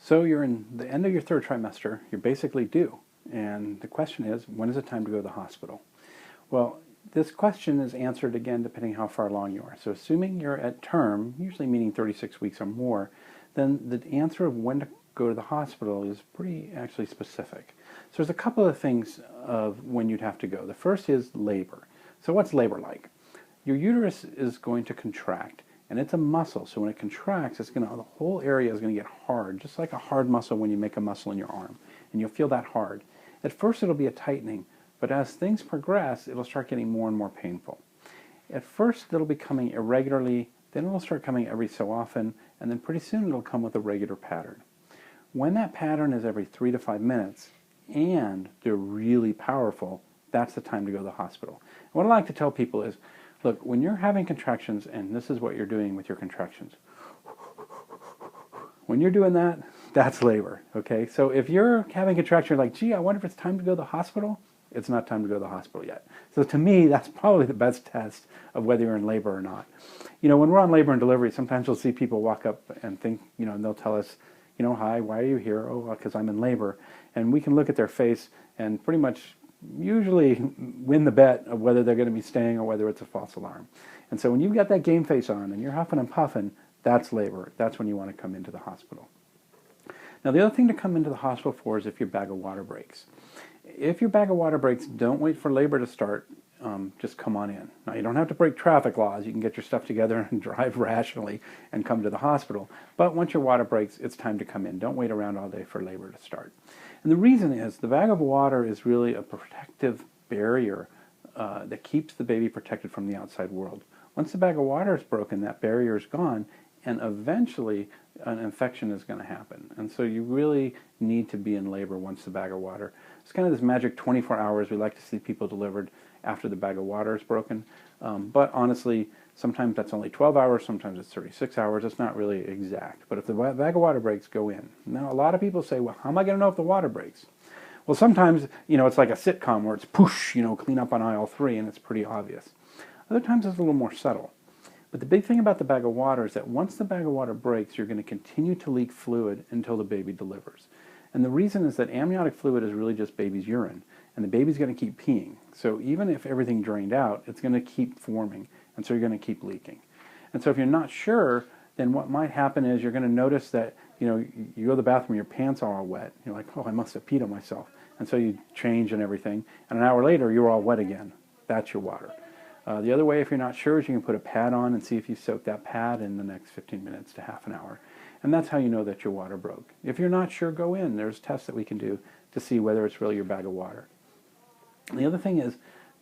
So you're in the end of your third trimester, you're basically due. And the question is, when is it time to go to the hospital? Well, this question is answered again depending how far along you are. So assuming you're at term, usually meaning 36 weeks or more, then the answer of when to go to the hospital is pretty actually specific. So there's a couple of things of when you'd have to go. The first is labor. So what's labor like? Your uterus is going to contract, and it's a muscle. So when it contracts, the whole area is going to get hard, just like a hard muscle when you make a muscle in your arm, and you'll feel that hard. At first it'll be a tightening, but as things progress, it'll start getting more and more painful. At first it'll be coming irregularly, then it'll start coming every so often, and then pretty soon it'll come with a regular pattern. When that pattern is every 3 to 5 minutes, and they're really powerful, that's the time to go to the hospital. And what I like to tell people is, look, when you're having contractions, and this is what you're doing with your contractions, when you're doing that, that's labor, okay? So if you're having contractions, you're like, gee, I wonder if it's time to go to the hospital, it's not time to go to the hospital yet. So to me, that's probably the best test of whether you're in labor or not. You know, when we're on labor and delivery, sometimes we'll see people walk up and think, you know, and they'll tell us, you know, hi, why are you here? Oh, because I'm in labor. And we can look at their face and pretty much usually win the bet of whether they're going to be staying or whether it's a false alarm. And so when you've got that game face on and you're huffing and puffing, that's labor. That's when you want to come into the hospital. Now, the other thing to come into the hospital for is if your bag of water breaks. If your bag of water breaks, don't wait for labor to start. Just come on in. Now, you don't have to break traffic laws. You can get your stuff together and drive rationally and come to the hospital. But once your water breaks, it's time to come in. Don't wait around all day for labor to start. And the reason is the bag of water is really a protective barrier that keeps the baby protected from the outside world. Once the bag of water is broken, that barrier is gone, and eventually an infection is going to happen. And so you really need to be in labor once the bag of water. It's kind of this magic 24 hours we like to see people delivered after the bag of water is broken. But honestly, sometimes that's only 12 hours, sometimes it's 36 hours. It's not really exact. But if the bag of water breaks, go in. Now, a lot of people say, well, how am I going to know if the water breaks? Well, sometimes, you know, it's like a sitcom where it's push, you know, clean up on aisle 3, and it's pretty obvious. Other times it's a little more subtle. But the big thing about the bag of water is that once the bag of water breaks, you're going to continue to leak fluid until the baby delivers. And the reason is that amniotic fluid is really just baby's urine, and the baby's going to keep peeing. So even if everything drained out, it's going to keep forming, and so you're going to keep leaking. And so if you're not sure, then what might happen is you're going to notice that, you know, you go to the bathroom, your pants are all wet. You're like, oh, I must have peed on myself. And so you change and everything, and an hour later, you're all wet again. That's your water. The other way, if you're not sure, is you can put a pad on and see if you soak that pad in the next 15 minutes to half an hour. And that's how you know that your water broke. If you're not sure, go in. There's tests that we can do to see whether it's really your bag of water. And the other thing is,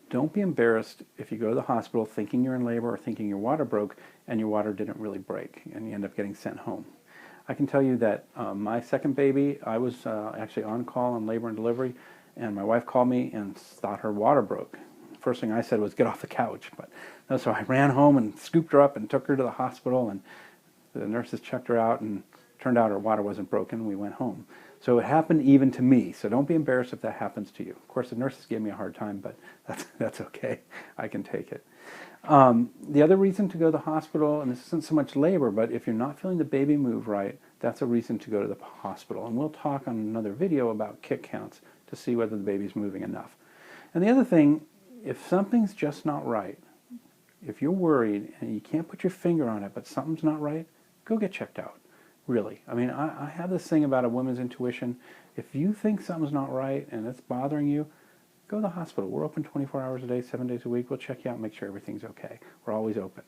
don't be embarrassed if you go to the hospital thinking you're in labor or thinking your water broke and your water didn't really break and you end up getting sent home. I can tell you that my second baby, I was actually on call on labor and delivery, and my wife called me and thought her water broke. First thing I said was, get off the couch. But no, so I ran home and scooped her up and took her to the hospital, and the nurses checked her out, and it turned out her water wasn't broken. We went home. So it happened even to me. So don't be embarrassed if that happens to you. Of course, the nurses gave me a hard time, but that's okay. I can take it. The other reason to go to the hospital, and this isn't so much labor, but if you're not feeling the baby move right, that's a reason to go to the hospital. And we'll talk on another video about kick counts to see whether the baby's moving enough. And the other thing, if something's just not right, if you're worried and you can't put your finger on it, but something's not right, go get checked out. Really. I mean, I have this thing about a woman's intuition. If you think something's not right and it's bothering you, go to the hospital. We're open 24 hours a day, 7 days a week. We'll check you out and make sure everything's okay. We're always open.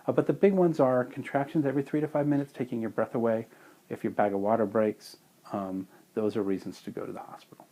But the big ones are contractions every 3 to 5 minutes, taking your breath away. If your bag of water breaks, those are reasons to go to the hospital.